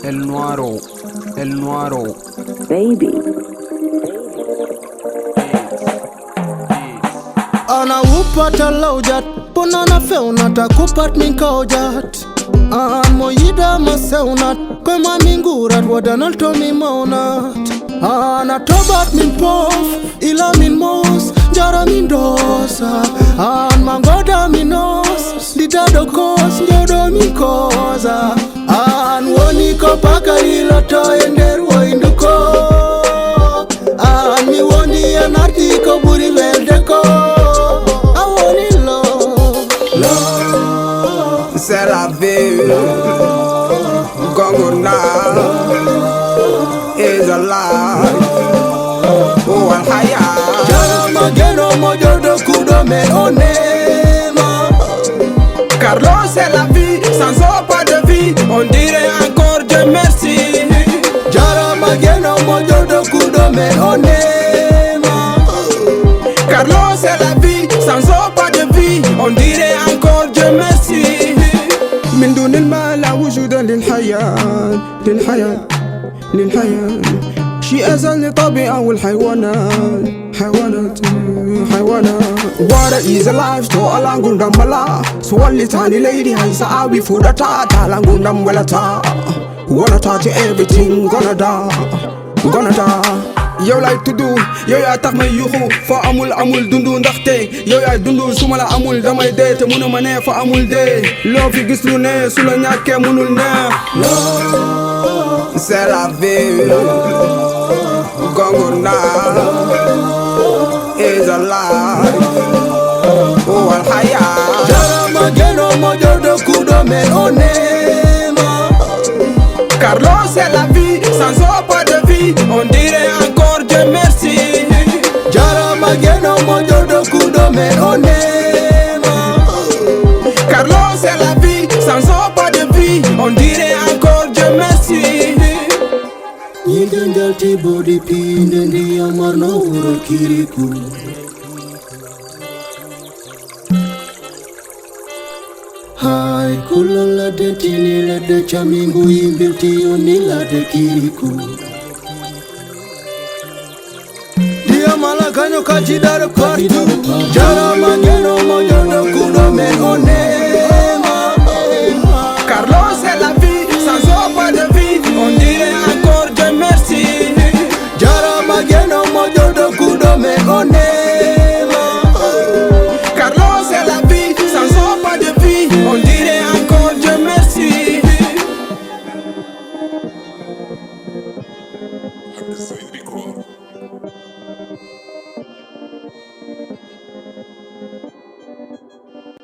El Nuaro, El Nuaro. Baby. Ana upata laujat, ponana feunat, kupat min kaujat. Moyida maseunat, kwe mamingurat, wadanal to mi maunat. Ana tobat min pof, ila min mos, jara min dosa. An mangoda min os, didado kos, nyodo min koza. An woni ko pakari to ender wo induko. An mi woni anarti ko buri velde ko. C'est la vie, Gongona is alive. Oh, Al-Haya. Jarama geno mojo do kudo me onema. Carlos, c'est la vie, sans eau pas de vie. On dirait encore Dieu merci. Jarama geno mojo do kudo me onema. Carlos, c'est la vie, sans eau pas de vie. On dirait encore Dieu merci. من دون المال لا وجود للحياة للحياة للحياة شيء أزل لطبيعة والحيوانات حيوانات حيوانات Water is a life to alangundam mala So only tiny lady has a we food attack alangundam welata Wanna touch everything gonna die yow lay tuddu yow yaa tax may yuxu fa amul dundu ndaxte yow yaay dundu suma la amul damay dee te mënu ma ne fa amul dee loo fi gis lu ne su la ñàkkee mënul ne c'est la vie Gongona is alive oh Al-Haya Jarama geno mojo do kudo me onema. Carlos c'est la vie sans eau pas de vie on dirait encore Dieu merci Jarama geno mojo do kudo me onema. Carlos c'est la vie sans eau pas de vie on dirait encore Dieu merci Yindangal ti body pinde ndi amar no uro kiriku. Hai kulala de tini la de chamingu yimbilti yoni la de kiriku. Dia malakanyo kachidar partu. Jarama geno mojo do kudo me one.